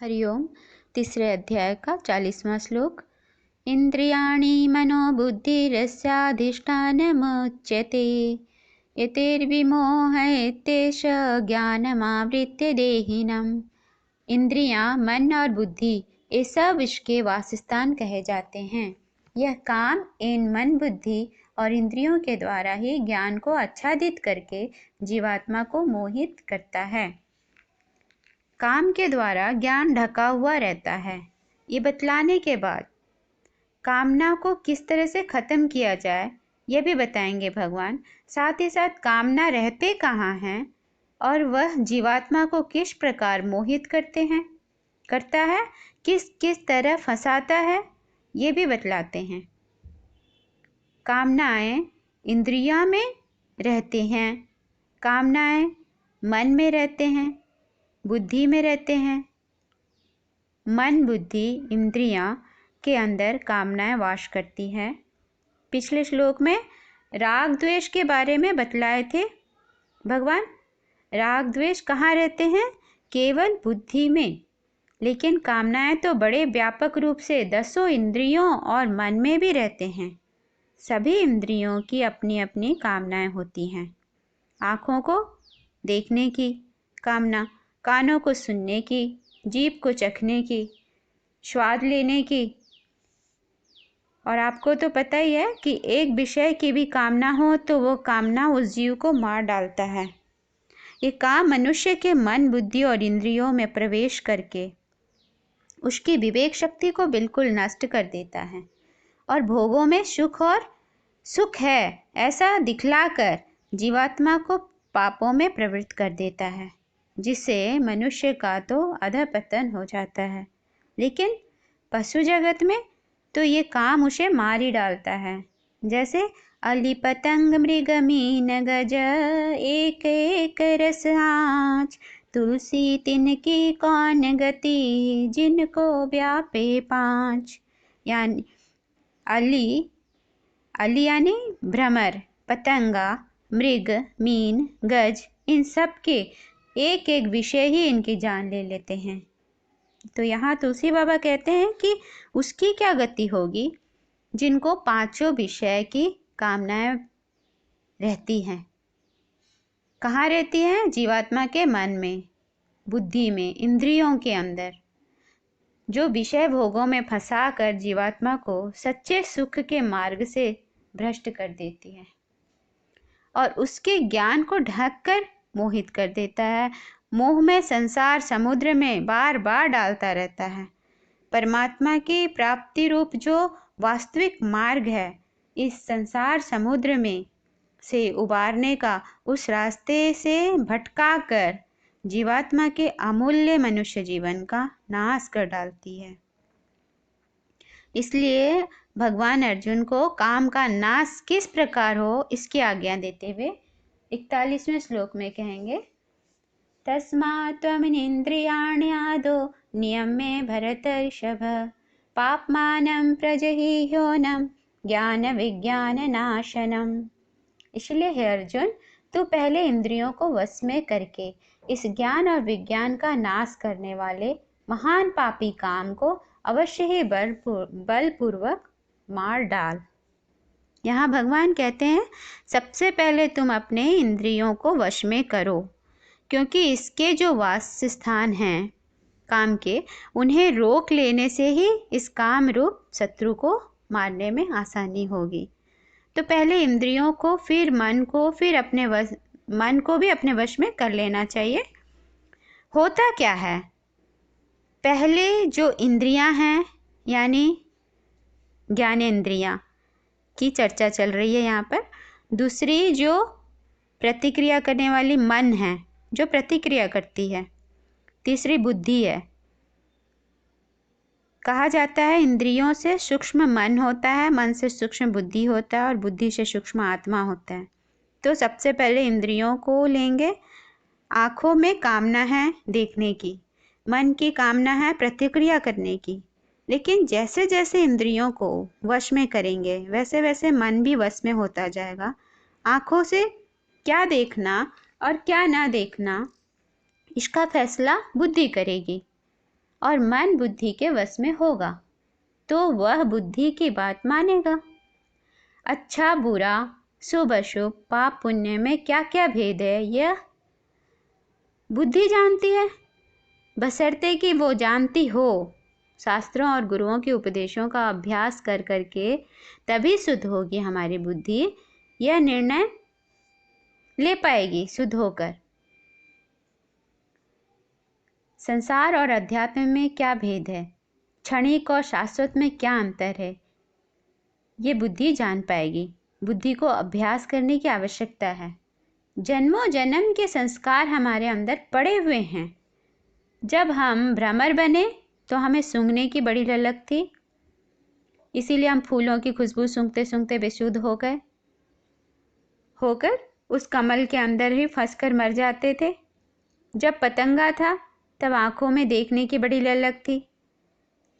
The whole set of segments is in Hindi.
हरिओम। तीसरे अध्याय का 40वां श्लोक। इंद्रियाणि मनोबुद्धिरस्याधिष्ठानमुच्यते यतेर्विमोहयत्येष ज्ञानमावृत्य देहिनम्। इंद्रियां, मन और बुद्धि ये सब इसके वासस्थान कहे जाते हैं। यह काम इन मन, बुद्धि और इंद्रियों के द्वारा ही ज्ञान को आच्छादित करके जीवात्मा को मोहित करता है। काम के द्वारा ज्ञान ढका हुआ रहता है। ये बतलाने के बाद कामना को किस तरह से खत्म किया जाए यह भी बताएंगे भगवान। साथ ही साथ कामना रहते कहाँ हैं और वह जीवात्मा को किस प्रकार मोहित करता है, किस किस तरह फंसाता है, ये भी बतलाते हैं। कामनाएं इंद्रियों में रहती हैं, कामनाएं मन में रहते हैं, बुद्धि में रहते हैं। मन, बुद्धि, इंद्रियां के अंदर कामनाएं वास करती हैं। पिछले श्लोक में राग द्वेष के बारे में बतलाए थे भगवान। राग द्वेष कहाँ रहते हैं? केवल बुद्धि में। लेकिन कामनाएं तो बड़े व्यापक रूप से 10 इंद्रियों और मन में भी रहते हैं। सभी इंद्रियों की अपनी अपनी कामनाएं होती हैं। आँखों को देखने की कामना, कानों को सुनने की, जीभ को चखने की, स्वाद लेने की। और आपको तो पता ही है कि एक विषय की भी कामना हो तो वो कामना उस जीव को मार डालता है। ये काम मनुष्य के मन, बुद्धि और इंद्रियों में प्रवेश करके उसकी विवेक शक्ति को बिल्कुल नष्ट कर देता है और भोगों में सुख है ऐसा दिखलाकर जीवात्मा को पापों में प्रवृत्त कर देता है, जिससे मनुष्य का तो अधःपतन हो जाता है। लेकिन पशु जगत में तो ये काम उसे मार ही डालता है। जैसे अली पतंग मृग मीन गज एक एक रस आँच, तुलसी तिनकी कौन गति जिनको व्यापे पाँच। यानी अली यानी भ्रमर, पतंगा, मृग, मीन, गज, इन सब के एक एक विषय ही इनकी जान ले लेते हैं। तो यहाँ तुलसी बाबा कहते हैं कि उसकी क्या गति होगी जिनको 5 विषय की कामनाएं रहती हैं। कहाँ रहती हैं? जीवात्मा के मन में, बुद्धि में, इंद्रियों के अंदर, जो विषय भोगों में फंसाकर जीवात्मा को सच्चे सुख के मार्ग से भ्रष्ट कर देती है और उसके ज्ञान को ढककर मोहित कर देता है। मोह में संसार समुद्र में बार बार डालता रहता है। परमात्मा की प्राप्ति रूप जो वास्तविक मार्ग है, इस संसार समुद्र में से उबारने का उस रास्ते से भटका कर जीवात्मा के अमूल्य मनुष्य जीवन का नाश कर डालती है। इसलिए भगवान अर्जुन को काम का नाश किस प्रकार हो इसकी आज्ञा देते हुए 41वें श्लोक में कहेंगे, तस्मात् त्वमिन्द्रियाण्यादो नियम्य भरतर्षभ, पाप्मानं प्रजह्योनं ज्ञान विज्ञान नाशनम। इसलिए हे अर्जुन, तू पहले इंद्रियों को वश में करके इस ज्ञान और विज्ञान का नाश करने वाले महान पापी काम को अवश्य ही बलपूर्वक मार डाल। यहाँ भगवान कहते हैं सबसे पहले तुम अपने इंद्रियों को वश में करो, क्योंकि इसके जो वासस्थान हैं काम के, उन्हें रोक लेने से ही इस काम रूप शत्रु को मारने में आसानी होगी। तो पहले इंद्रियों को, फिर मन को, फिर मन को भी अपने वश में कर लेना चाहिए। होता क्या है, पहले जो इंद्रियां हैं यानी ज्ञानेंद्रियां की चर्चा चल रही है यहाँ पर। दूसरी जो प्रतिक्रिया करने वाली मन है, जो प्रतिक्रिया करती है। तीसरी बुद्धि है। कहा जाता है इंद्रियों से सूक्ष्म मन होता है, मन से सूक्ष्म बुद्धि होता है और बुद्धि से सूक्ष्म आत्मा होता है। तो सबसे पहले इंद्रियों को लेंगे। आँखों में कामना है देखने की, मन की कामना है प्रतिक्रिया करने की। लेकिन जैसे जैसे इंद्रियों को वश में करेंगे वैसे वैसे मन भी वश में होता जाएगा। आँखों से क्या देखना और क्या ना देखना, इसका फैसला बुद्धि करेगी। और मन बुद्धि के वश में होगा तो वह बुद्धि की बात मानेगा। अच्छा बुरा, शुभ अशुभ, पाप पुण्य में क्या क्या भेद है यह बुद्धि जानती है, बशर्ते कि वो जानती हो। शास्त्रों और गुरुओं के उपदेशों का अभ्यास कर करके तभी शुद्ध होगी हमारी बुद्धि, यह निर्णय ले पाएगी शुद्ध होकर। संसार और अध्यात्म में क्या भेद है, क्षणिक और शाश्वत में क्या अंतर है, ये बुद्धि जान पाएगी। बुद्धि को अभ्यास करने की आवश्यकता है। जन्मों जन्म के संस्कार हमारे अंदर पड़े हुए हैं। जब हम भ्रमर बने तो हमें सूंघने की बड़ी ललक थी, इसीलिए हम फूलों की खुशबू सूंघते सूंघते बेसुध होकर उस कमल के अंदर ही फंसकर मर जाते थे। जब पतंगा था तब आंखों में देखने की बड़ी ललक थी,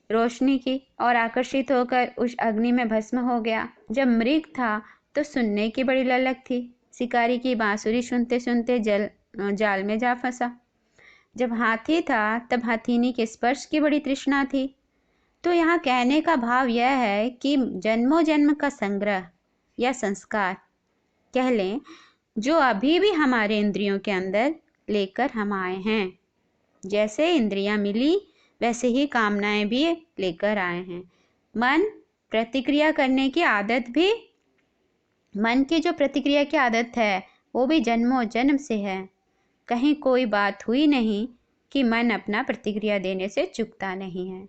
रोशनी की, और आकर्षित होकर उस अग्नि में भस्म हो गया। जब मृग था तो सुनने की बड़ी ललक थी, शिकारी की बांसुरी सुनते सुनते जाल में जा फंसा। जब हाथी था तब हथीनी के स्पर्श की बड़ी तृष्णा थी। तो यहाँ कहने का भाव यह है कि जन्मों जन्म का संग्रह या संस्कार कह लें, जो अभी भी हमारे इंद्रियों के अंदर लेकर हम आए हैं। जैसे इंद्रियां मिली वैसे ही कामनाएं भी लेकर आए हैं। मन प्रतिक्रिया करने की आदत भी, मन की जो प्रतिक्रिया की आदत है वो भी जन्मों जन्म से है। कहीं कोई बात हुई नहीं कि मन अपना प्रतिक्रिया देने से चूकता नहीं है।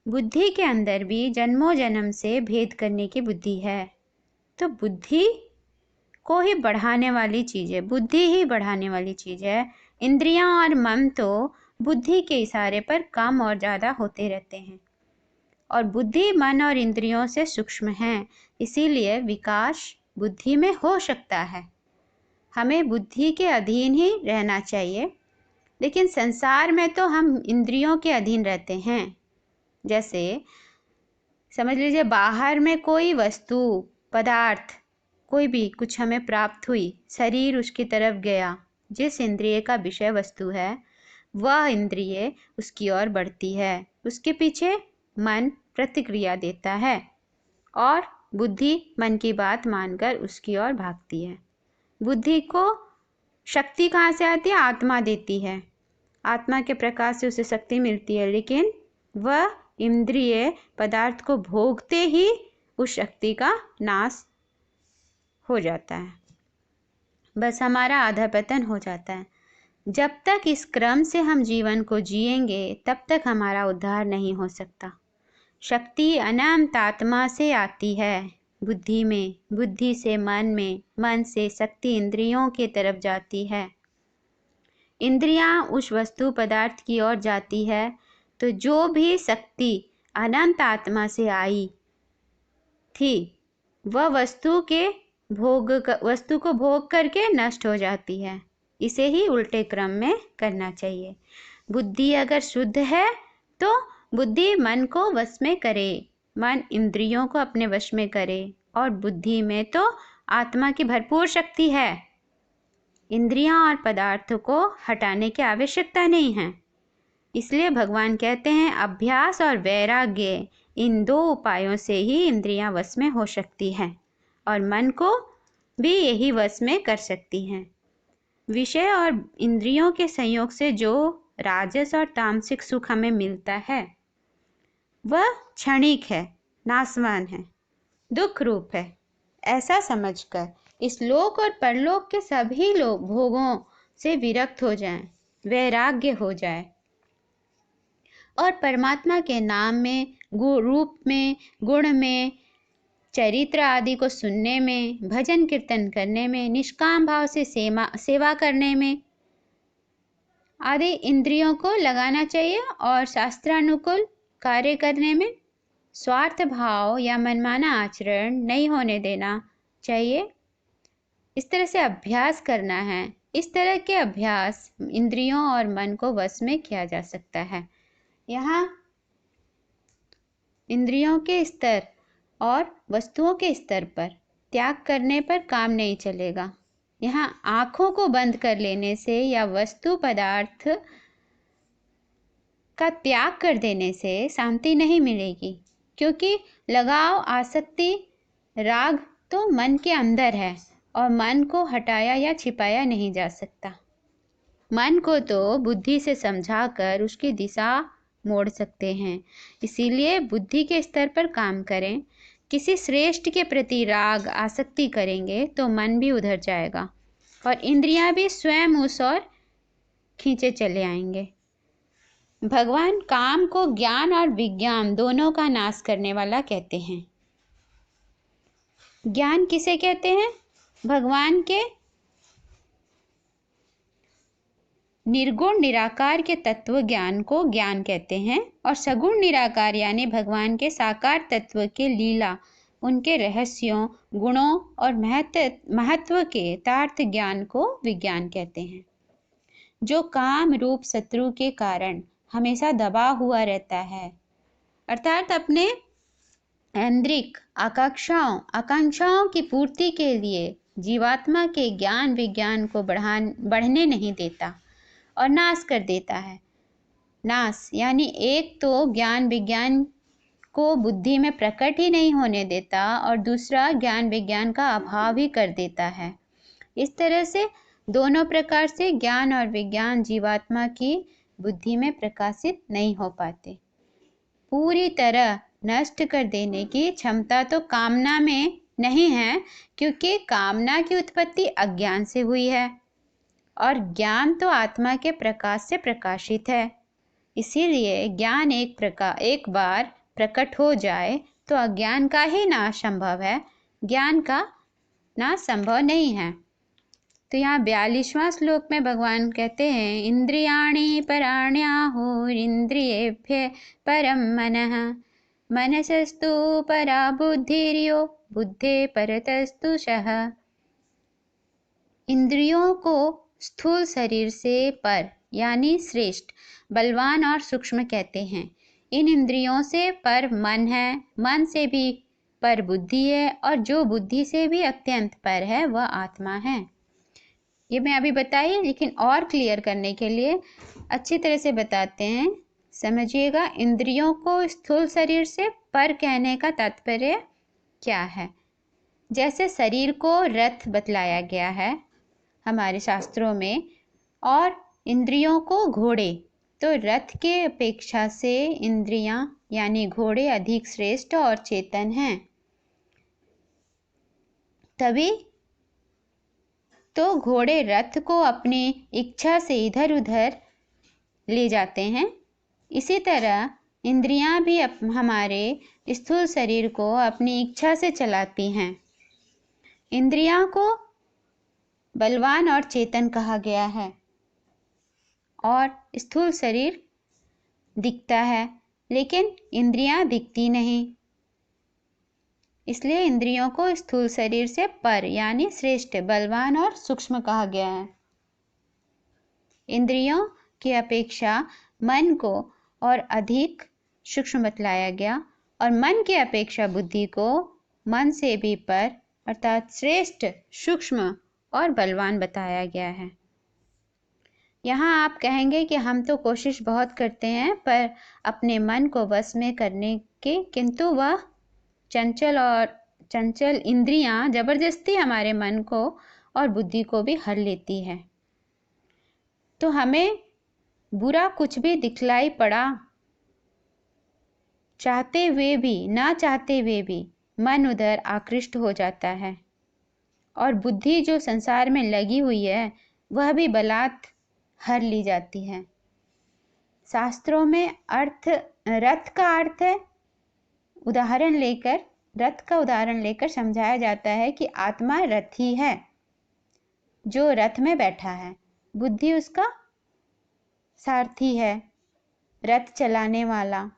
बुद्धि के अंदर भी जन्मों जन्म से भेद करने की बुद्धि है। तो बुद्धि को ही बढ़ाने वाली चीज़ है, बुद्धि ही बढ़ाने वाली चीज़ है। इंद्रियां और मन तो बुद्धि के इशारे पर कम और ज़्यादा होते रहते हैं, और बुद्धि मन और इंद्रियों से सूक्ष्म है, इसीलिए विकास बुद्धि में हो सकता है। हमें बुद्धि के अधीन ही रहना चाहिए, लेकिन संसार में तो हम इंद्रियों के अधीन रहते हैं। जैसे समझ लीजिए बाहर में कोई वस्तु, पदार्थ, कोई भी कुछ हमें प्राप्त हुई, शरीर उसकी तरफ गया, जिस इंद्रिय का विषय वस्तु है वह इंद्रिय उसकी ओर बढ़ती है, उसके पीछे मन प्रतिक्रिया देता है और बुद्धि मन की बात मानकर उसकी ओर भागती है। बुद्धि को शक्ति कहाँ से आती है? आत्मा देती है, आत्मा के प्रकाश से उसे शक्ति मिलती है, लेकिन वह इंद्रिय पदार्थ को भोगते ही उस शक्ति का नाश हो जाता है, बस हमारा आधा पतन हो जाता है। जब तक इस क्रम से हम जीवन को जिएंगे तब तक हमारा उद्धार नहीं हो सकता। शक्ति अनंत आत्मा से आती है बुद्धि में, बुद्धि से मन में, मन से शक्ति इंद्रियों की तरफ जाती है, इंद्रियां उस वस्तु पदार्थ की ओर जाती है। तो जो भी शक्ति अनंत आत्मा से आई थी वह वस्तु को भोग करके नष्ट हो जाती है। इसे ही उल्टे क्रम में करना चाहिए। बुद्धि अगर शुद्ध है तो बुद्धि मन को वश में करे, मन इंद्रियों को अपने वश में करे, और बुद्धि में तो आत्मा की भरपूर शक्ति है, इंद्रियां और पदार्थों को हटाने की आवश्यकता नहीं है। इसलिए भगवान कहते हैं अभ्यास और वैराग्य, इन दो उपायों से ही इंद्रियां वश में हो सकती हैं और मन को भी यही वश में कर सकती हैं। विषय और इंद्रियों के संयोग से जो राजस और तामसिक सुख हमें मिलता है वह क्षणिक है, नाशवान है, दुख रूप है। ऐसा समझकर इस लोक और परलोक के सभी लोग भोगों से विरक्त हो जाएं, वैराग्य हो जाए और परमात्मा के नाम में, रूप में, गुण में, चरित्र आदि को सुनने में, भजन कीर्तन करने में, निष्काम भाव से सेवा करने में आदि इंद्रियों को लगाना चाहिए और शास्त्रानुकूल कार्य करने में स्वार्थ भाव या मनमाना आचरण नहीं होने देना चाहिए। इस तरह से अभ्यास करना है। इस तरह के अभ्यास इंद्रियों और मन को वश में किया जा सकता है। यहाँ इंद्रियों के स्तर और वस्तुओं के स्तर पर त्याग करने पर काम नहीं चलेगा। यहाँ आँखों को बंद कर लेने से या वस्तु पदार्थ का त्याग कर देने से शांति नहीं मिलेगी, क्योंकि लगाव, आसक्ति, राग तो मन के अंदर है और मन को हटाया या छिपाया नहीं जा सकता। मन को तो बुद्धि से समझाकर उसकी दिशा मोड़ सकते हैं। इसीलिए बुद्धि के स्तर पर काम करें। किसी श्रेष्ठ के प्रति राग, आसक्ति करेंगे तो मन भी उधर जाएगा और इंद्रियां भी स्वयं उस ओर खींचे चले आएंगे। भगवान काम को ज्ञान और विज्ञान दोनों का नाश करने वाला कहते हैं। ज्ञान किसे कहते हैं? भगवान के निर्गुण निराकार के तत्व ज्ञान को ज्ञान कहते हैं और सगुण निराकार यानी भगवान के साकार तत्व के लीला, उनके रहस्यों, गुणों और महत्व के तार्थ ज्ञान को विज्ञान कहते हैं। जो काम रूप शत्रु के कारण हमेशा दबा हुआ रहता है, अर्थात अपने ऐन्द्रिक आकांक्षाओं की पूर्ति के लिए जीवात्मा के ज्ञान विज्ञान को बढ़ने नहीं देता और नाश कर देता है। नाश यानी एक तो ज्ञान विज्ञान को बुद्धि में प्रकट ही नहीं होने देता और दूसरा ज्ञान विज्ञान का अभाव ही कर देता है। इस तरह से दोनों प्रकार से ज्ञान और विज्ञान जीवात्मा की बुद्धि में प्रकाशित नहीं हो पाते। पूरी तरह नष्ट कर देने की क्षमता तो कामना में नहीं है, क्योंकि कामना की उत्पत्ति अज्ञान से हुई है और ज्ञान तो आत्मा के प्रकाश से प्रकाशित है। इसीलिए ज्ञान एक बार प्रकट हो जाए तो अज्ञान का ही नाश संभव है, ज्ञान का नाश संभव नहीं है। तो यहाँ 42वां श्लोक में भगवान कहते हैं, इंद्रियाणि पराण्याहुरिन्द्रियेभ्यः परं मनः, मनसस्तु परा बुद्धिर्यो बुद्धे परतस्तु सः। इंद्रियों को स्थूल शरीर से पर यानी श्रेष्ठ, बलवान और सूक्ष्म कहते हैं। इन इंद्रियों से पर मन है, मन से भी पर बुद्धि है और जो बुद्धि से भी अत्यंत पर है वह आत्मा है। ये मैं अभी बताई, लेकिन और क्लियर करने के लिए अच्छी तरह से बताते हैं, समझिएगा। इंद्रियों को स्थूल शरीर से पर कहने का तात्पर्य क्या है? जैसे शरीर को रथ बतलाया गया है हमारे शास्त्रों में और इंद्रियों को घोड़े, तो रथ के अपेक्षा से इंद्रियां यानी घोड़े अधिक श्रेष्ठ और चेतन हैं। तभी तो घोड़े रथ को अपनी इच्छा से इधर उधर ले जाते हैं। इसी तरह इंद्रियां भी हमारे स्थूल शरीर को अपनी इच्छा से चलाती हैं। इंद्रियां को बलवान और चेतन कहा गया है और स्थूल शरीर दिखता है, लेकिन इंद्रियां दिखती नहीं। इसलिए इंद्रियों को स्थूल शरीर से पर यानी श्रेष्ठ, बलवान और सूक्ष्म कहा गया है। इंद्रियों की अपेक्षा मन को और अधिक सूक्ष्म बतलाया गया और मन की अपेक्षा बुद्धि को मन से भी पर अर्थात श्रेष्ठ, सूक्ष्म और बलवान बताया गया है। यहाँ आप कहेंगे कि हम तो कोशिश बहुत करते हैं पर अपने मन को वश में करने की, किंतु वह चंचल इंद्रियां जबरदस्ती हमारे मन को और बुद्धि को भी हर लेती है। तो हमें बुरा कुछ भी दिखलाई पड़ा, चाहते हुए भी ना चाहते हुए भी मन उधर आकृष्ट हो जाता है और बुद्धि जो संसार में लगी हुई है वह भी बलात् हर ली जाती है। शास्त्रों में रथ का अर्थ है रथ का उदाहरण लेकर समझाया जाता है कि आत्मा रथी है जो रथ में बैठा है, बुद्धि उसका सारथी है, रथ चलाने वाला,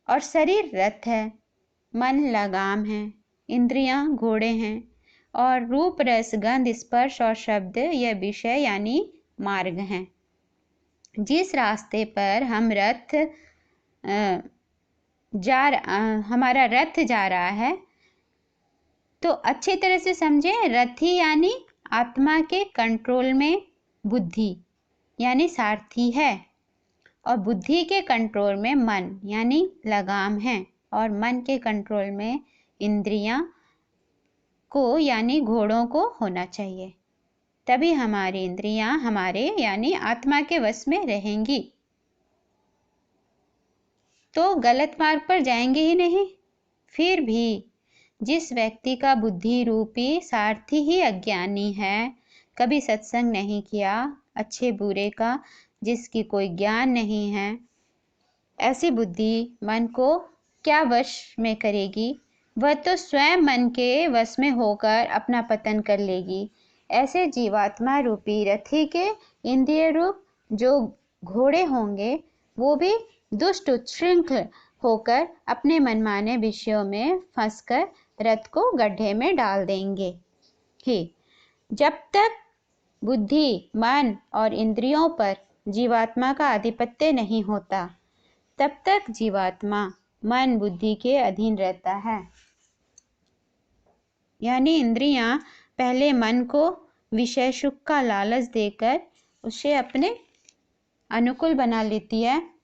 और शरीर रथ है, मन लगाम है, इंद्रियां घोड़े हैं और रूप रस गंध स्पर्श और शब्द यह विषय यानी मार्ग हैं। जिस रास्ते पर हमारा रथ जा रहा है तो अच्छी तरह से समझें, रथी यानी आत्मा के कंट्रोल में बुद्धि यानी सारथी है और बुद्धि के कंट्रोल में मन यानी लगाम है, और मन के कंट्रोल में इंद्रियां को यानी घोड़ों को होना चाहिए। तभी हमारी इंद्रियां हमारे यानी आत्मा के वश में रहेंगी, तो गलत मार्ग पर जाएंगे ही नहीं। फिर भी जिस व्यक्ति का बुद्धि रूपी सारथी ही अज्ञानी है, कभी सत्संग नहीं किया, अच्छे बुरे का जिसकी कोई ज्ञान नहीं है, ऐसी बुद्धि मन को क्या वश में करेगी? वह तो स्वयं मन के वश में होकर अपना पतन कर लेगी। ऐसे जीवात्मा रूपी रथी के इंद्रिय रूप जो घोड़े होंगे, वो भी दुष्ट उच्छृंखल होकर अपने मनमाने विषयों में फंसकर रथ को गड्ढे में डाल देंगे ही। जब तक बुद्धि, मन और इंद्रियों पर जीवात्मा का आधिपत्य नहीं होता, तब तक जीवात्मा मन बुद्धि के अधीन रहता है। यानी इंद्रियां पहले मन को विषय सुख का लालच देकर उसे अपने अनुकूल बना लेती है।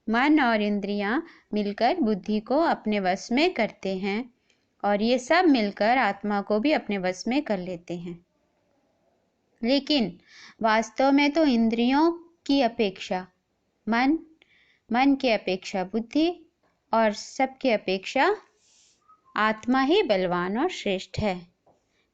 मन और इंद्रियां मिलकर बुद्धि को अपने वश में करते हैं, और ये सब मिलकर आत्मा को भी अपने वश में कर लेते हैं। लेकिन वास्तव में तो इंद्रियों की अपेक्षा मन की अपेक्षा बुद्धि और सबकी अपेक्षा आत्मा ही बलवान और श्रेष्ठ है।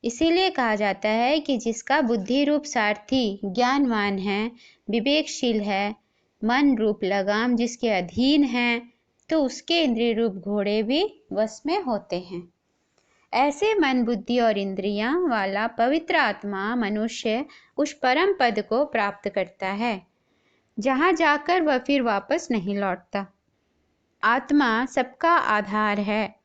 इसीलिए कहा जाता है कि जिसका बुद्धि रूप सारथी ज्ञानवान है, विवेकशील है, मन रूप लगाम जिसके अधीन है, तो उसके इंद्रिय रूप घोड़े भी वश में होते हैं। ऐसे मन बुद्धि और इंद्रियां वाला पवित्र आत्मा मनुष्य उस परम पद को प्राप्त करता है, जहां जाकर वह फिर वापस नहीं लौटता। आत्मा सबका आधार है,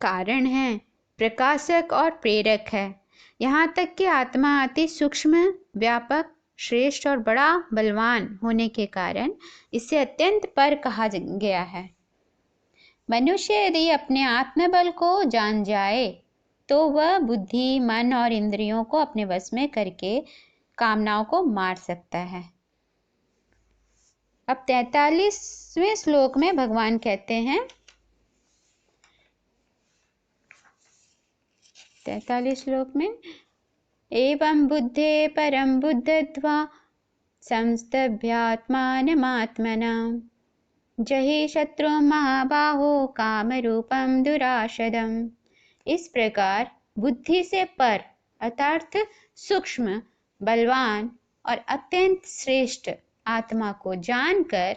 कारण है, प्रकाशक और प्रेरक है। यहाँ तक कि आत्मा अति सूक्ष्म, व्यापक, श्रेष्ठ और बड़ा बलवान होने के कारण इसे अत्यंत पर कहा गया है। मनुष्य यदि अपने आत्मबल को जान जाए तो वह बुद्धि, मन और इंद्रियों को अपने वश में करके कामनाओं को मार सकता है। अब 43वें श्लोक में भगवान कहते हैं, 43 श्लोक में, एवं बुद्धे परम बुद्धत्वा संस्तभ्यात्मानमात्मना जहि शत्रु महाबाहो काम रूपम दुराशदम। इस प्रकार बुद्धि से पर अर्थात सूक्ष्म, बलवान और अत्यंत श्रेष्ठ आत्मा को जानकर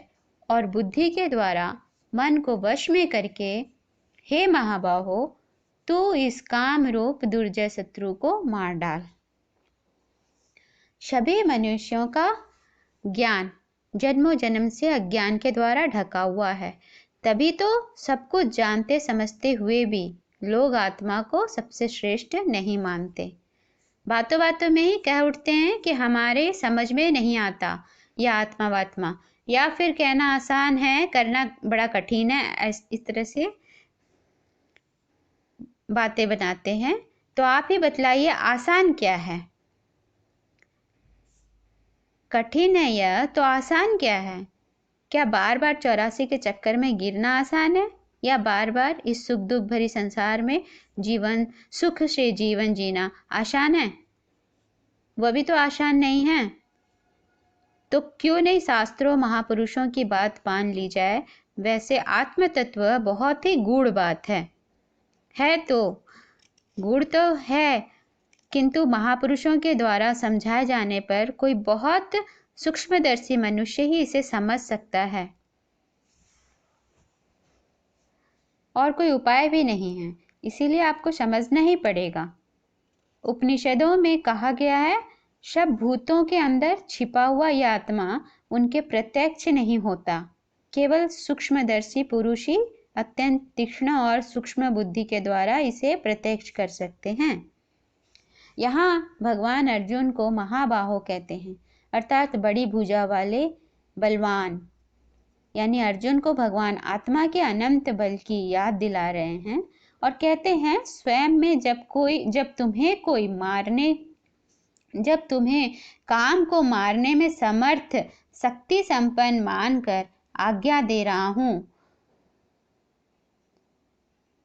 और बुद्धि के द्वारा मन को वश में करके, हे महाबाहो, तू इस काम रूप दुर्जय शत्रु को मार डाल। सभी मनुष्यों का ज्ञान जन्मों जन्म से अज्ञान के द्वारा ढका हुआ है, तभी तो सब कुछ जानते समझते हुए भी लोग आत्मा को सबसे श्रेष्ठ नहीं मानते। बातों बातों में ही कह उठते हैं कि हमारे समझ में नहीं आता यह आत्मा वात्मा, या फिर कहना आसान है करना बड़ा कठिन है, इस तरह से बातें बनाते हैं। तो आप ही बतलाइए आसान क्या है? कठिन है यह तो आसान क्या है? क्या बार बार 84 के चक्कर में गिरना आसान है, या बार बार इस सुख दुख भरी संसार में जीवन सुख से जीवन जीना आसान है? वह भी तो आसान नहीं है। तो क्यों नहीं शास्त्रों महापुरुषों की बात मान ली जाए। वैसे आत्म तत्व बहुत ही गूढ़ बात है तो गूढ़ तो है, किंतु महापुरुषों के द्वारा समझाए जाने पर कोई बहुत सूक्ष्मदर्शी मनुष्य ही इसे समझ सकता है, और कोई उपाय भी नहीं है। इसीलिए आपको समझना ही पड़ेगा। उपनिषदों में कहा गया है, सब भूतों के अंदर छिपा हुआ यह आत्मा उनके प्रत्यक्ष नहीं होता, केवल सूक्ष्मदर्शी पुरुष ही अत्यंत तीक्ष्ण और सूक्ष्म बुद्धि के द्वारा इसे प्रत्यक्ष कर सकते हैं। यहाँ भगवान अर्जुन को महाबाहो कहते हैं, अर्थात बड़ी भुजा वाले बलवान। यानी अर्जुन को भगवान आत्मा के अनंत बल की याद दिला रहे हैं और कहते हैं, स्वयं में जब तुम्हें कोई मारने जब तुम्हें काम को मारने में समर्थ शक्ति संपन्न मानकर आज्ञा दे रहा हूँ।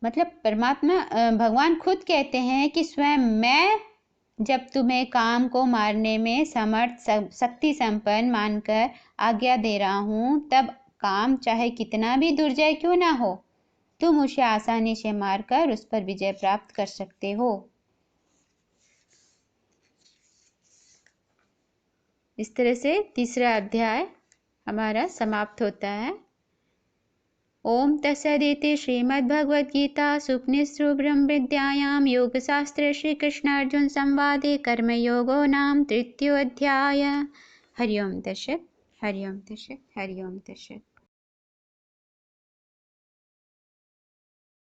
मतलब परमात्मा भगवान खुद कहते हैं कि स्वयं मैं जब तुम्हें काम को मारने में समर्थ शक्ति संपन्न मानकर आज्ञा दे रहा हूँ, तब काम चाहे कितना भी दुर्जय क्यों ना हो, तुम उसे आसानी से मारकर उस पर विजय प्राप्त कर सकते हो। इस तरह से तीसरा अध्याय हमारा समाप्त होता है। ओम तत्सदिति श्रीमद्भगवद्गीतासु उपनिषत्सु ब्रह्मविद्यायां योगशास्त्रे श्रीकृष्णार्जुन संवादे कर्मयोगो नाम तृतीयोऽध्यायः। हरि ओम तत्सत्, हरि ओम तत्सत्, हरि ओम तत्सत्।